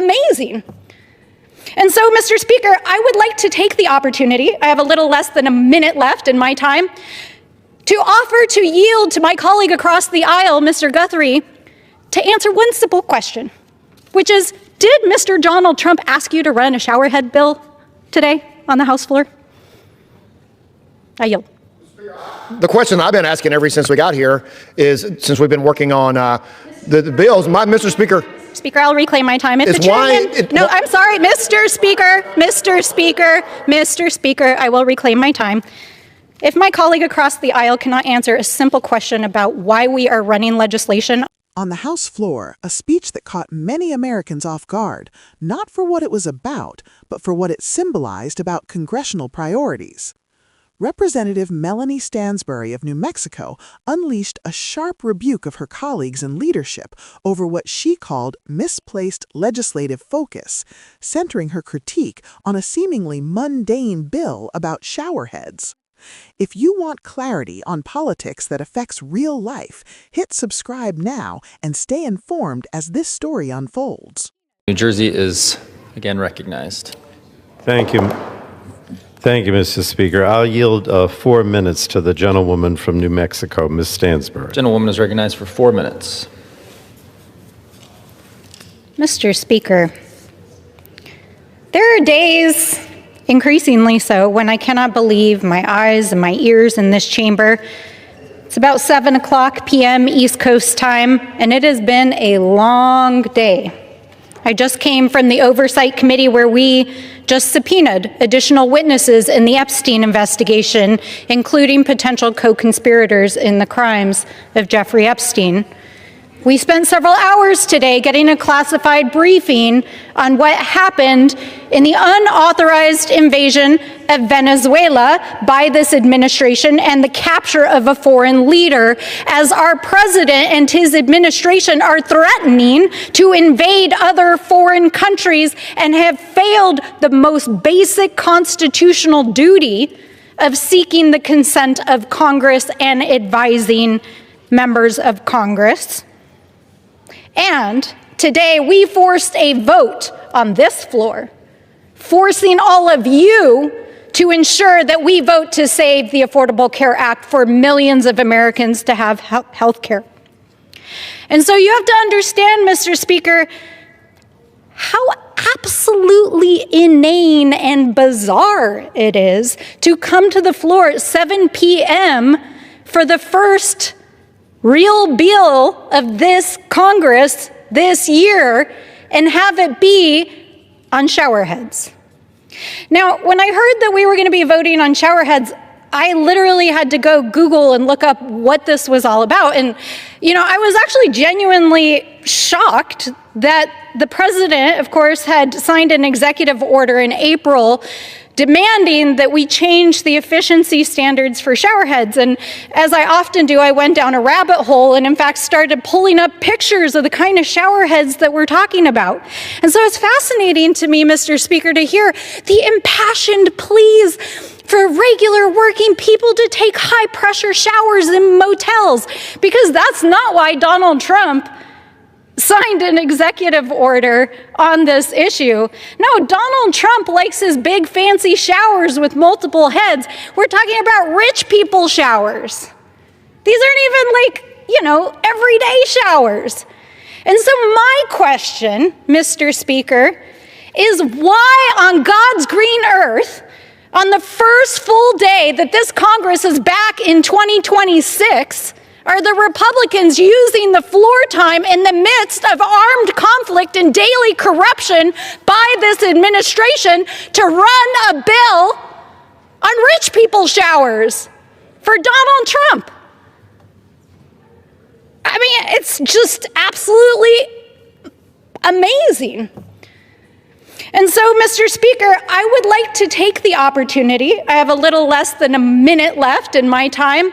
amazing. And so, Mr. Speaker, I would like to take the opportunity, I have a little less than a minute left in my time, to offer to yield to my colleague across the aisle, Mr. Guthrie, to answer one simple question, which is, did Mr. Donald Trump ask you to run a showerhead bill today on the House floor? I yield. The question I've been asking ever since we got here is, since we've been working on the bills, Mr. Speaker. Speaker, I'll reclaim my time. If the chairman, no, I'm sorry, Mr. Speaker, Mr. Speaker, I will reclaim my time. If my colleague across the aisle cannot answer a simple question about why we are running legislation. On the House floor, a speech that caught many Americans off guard, not for what it was about, but for what it symbolized about congressional priorities. Representative Melanie Stansbury of New Mexico unleashed a sharp rebuke of her colleagues and leadership over what she called misplaced legislative focus, centering her critique on a seemingly mundane bill about showerheads. If you want clarity on politics that affects real life, hit subscribe now and stay informed as this story unfolds. New Jersey is again recognized. Thank you. Thank you, Mr. Speaker. I'll yield 4 minutes to the gentlewoman from New Mexico, Ms. Stansbury. Gentlewoman is recognized for 4 minutes. Mr. Speaker, there are days, increasingly so, when I cannot believe my eyes and my ears in this chamber. It's about 7:00 p.m. East Coast time, and it has been a long day. I just came from the Oversight Committee where we just subpoenaed additional witnesses in the Epstein investigation, including potential co-conspirators in the crimes of Jeffrey Epstein. We spent several hours today getting a classified briefing on what happened in the unauthorized invasion of Venezuela by this administration and the capture of a foreign leader, as our president and his administration are threatening to invade other foreign countries and have failed the most basic constitutional duty of seeking the consent of Congress and advising members of Congress. And today we forced a vote on this floor, forcing all of you to ensure that we vote to save the Affordable Care Act for millions of Americans to have health care. And so you have to understand, Mr. Speaker, how absolutely inane and bizarre it is to come to the floor at 7 p.m. for the first real bill of this Congress this year and have it be on showerheads. Now, when I heard that we were going to be voting on showerheads, I literally had to go Google and look up what this was all about. And, I was actually genuinely shocked that the president, of course, had signed an executive order in April demanding that we change the efficiency standards for showerheads. And as I often do, I went down a rabbit hole and in fact started pulling up pictures of the kind of showerheads that we're talking about. And so it's fascinating to me, Mr. Speaker, to hear the impassioned pleas for regular working people to take high pressure showers in motels, because that's not why Donald Trump signed an executive order on this issue. No, Donald Trump likes his big fancy showers with multiple heads. We're talking about rich people showers. These aren't even everyday showers. And so my question, Mr. Speaker, is why on God's green earth, on the first full day that this Congress is back in 2026, are the Republicans using the floor time in the midst of armed conflict and daily corruption by this administration to run a bill on rich people showers for Donald Trump? I mean, it's just absolutely amazing. And so, Mr. Speaker, I would like to take the opportunity, I have a little less than a minute left in my time,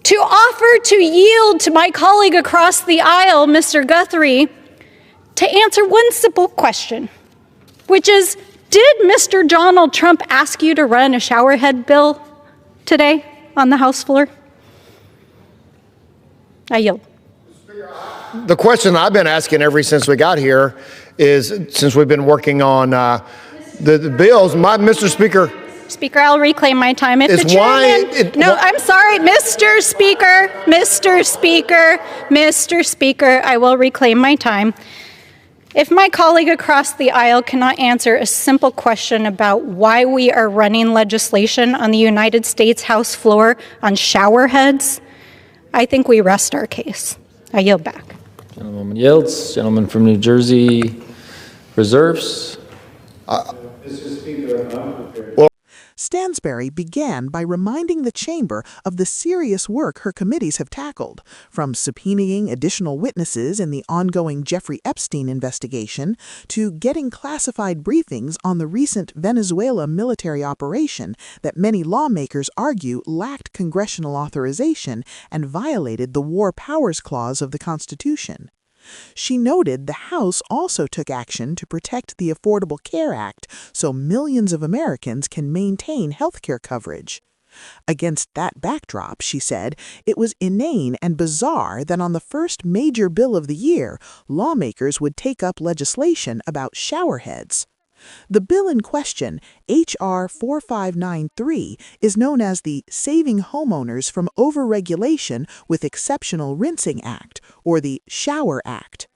to offer to yield to my colleague across the aisle, Mr. Guthrie, to answer one simple question, which is, did Mr. Donald Trump ask you to run a showerhead bill today on the House floor? I yield. The question I've been asking ever since we got here is since we've been working on the bills, Mr. Speaker. Speaker, I'll reclaim my time. If It's the chairman, why I'm sorry, Mr. Speaker, Mr. Speaker, Mr. Speaker, I will reclaim my time. If my colleague across the aisle cannot answer a simple question about why we are running legislation on the United States House floor on shower heads, I think we rest our case. I yield back. Gentlewoman yields. Gentleman from New Jersey reserves. Stansbury began by reminding the chamber of the serious work her committees have tackled, from subpoenaing additional witnesses in the ongoing Jeffrey Epstein investigation to getting classified briefings on the recent Venezuela military operation that many lawmakers argue lacked congressional authorization and violated the War Powers Clause of the Constitution. She noted the House also took action to protect the Affordable Care Act so millions of Americans can maintain health care coverage. Against that backdrop, she said, it was inane and bizarre that on the first major bill of the year, lawmakers would take up legislation about showerheads. The bill in question, H.R. 4593, is known as the Saving Homeowners from Overregulation with Exceptional Rinsing Act, or the Shower Act.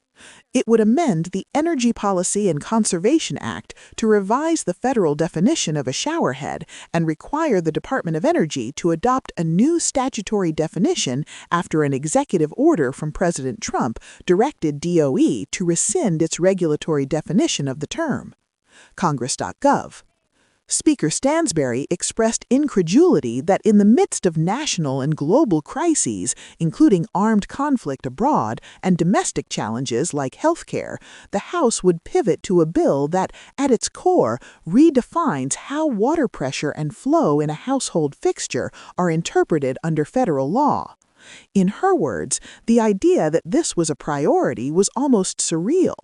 It would amend the Energy Policy and Conservation Act to revise the federal definition of a showerhead and require the Department of Energy to adopt a new statutory definition after an executive order from President Trump directed DOE to rescind its regulatory definition of the term. Congress.gov. Speaker Stansbury expressed incredulity that in the midst of national and global crises, including armed conflict abroad and domestic challenges like health care, the House would pivot to a bill that, at its core, redefines how water pressure and flow in a household fixture are interpreted under federal law. In her words, the idea that this was a priority was almost surreal.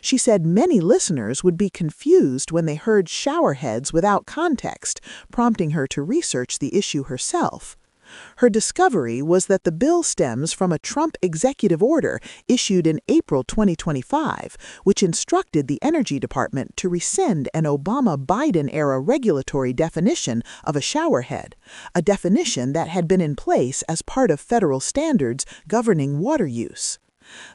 She said many listeners would be confused when they heard showerheads without context, prompting her to research the issue herself. Her discovery was that the bill stems from a Trump executive order issued in April 2025, which instructed the Energy Department to rescind an Obama-Biden-era regulatory definition of a showerhead, a definition that had been in place as part of federal standards governing water use.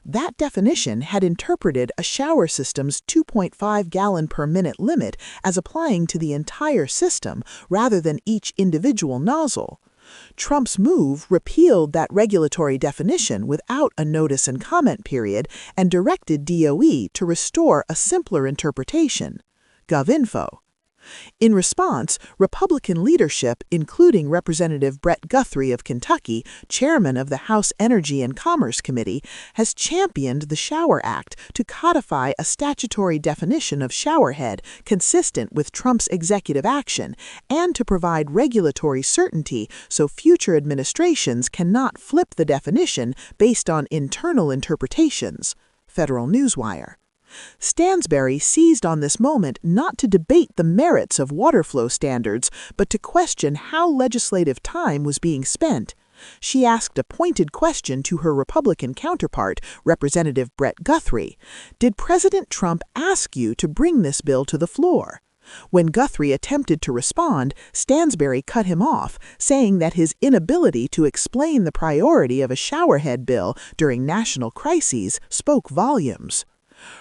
That definition had interpreted a shower system's 2.5-gallon-per-minute limit as applying to the entire system rather than each individual nozzle. Trump's move repealed that regulatory definition without a notice and comment period and directed DOE to restore a simpler interpretation. GovInfo. In response, Republican leadership, including Representative Brett Guthrie of Kentucky, chairman of the House Energy and Commerce Committee, has championed the Shower Act to codify a statutory definition of showerhead consistent with Trump's executive action and to provide regulatory certainty so future administrations cannot flip the definition based on internal interpretations. Federal Newswire. Stansbury seized on this moment not to debate the merits of water flow standards, but to question how legislative time was being spent. She asked a pointed question to her Republican counterpart, Representative Brett Guthrie. Did President Trump ask you to bring this bill to the floor? When Guthrie attempted to respond, Stansbury cut him off, saying that his inability to explain the priority of a showerhead bill during national crises spoke volumes.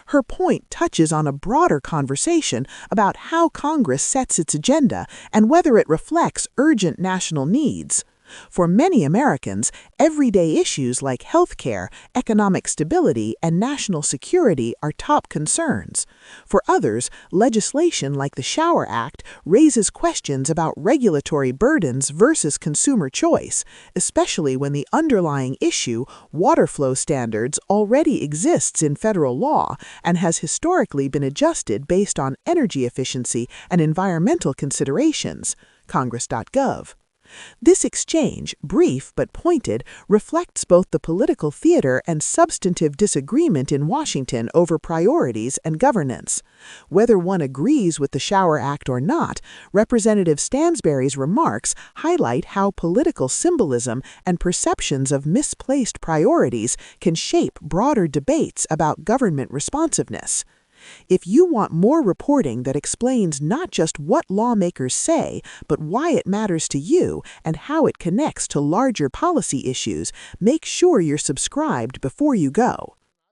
Her point touches on a broader conversation about how Congress sets its agenda and whether it reflects urgent national needs. For many Americans, everyday issues like health care, economic stability, and national security are top concerns. For others, legislation like the Shower Act raises questions about regulatory burdens versus consumer choice, especially when the underlying issue, water flow standards, already exists in federal law and has historically been adjusted based on energy efficiency and environmental considerations. Congress.gov. This exchange, brief but pointed, reflects both the political theater and substantive disagreement in Washington over priorities and governance. Whether one agrees with the Shower Act or not, Representative Stansbury's remarks highlight how political symbolism and perceptions of misplaced priorities can shape broader debates about government responsiveness. If you want more reporting that explains not just what lawmakers say, but why it matters to you and how it connects to larger policy issues, make sure you're subscribed before you go.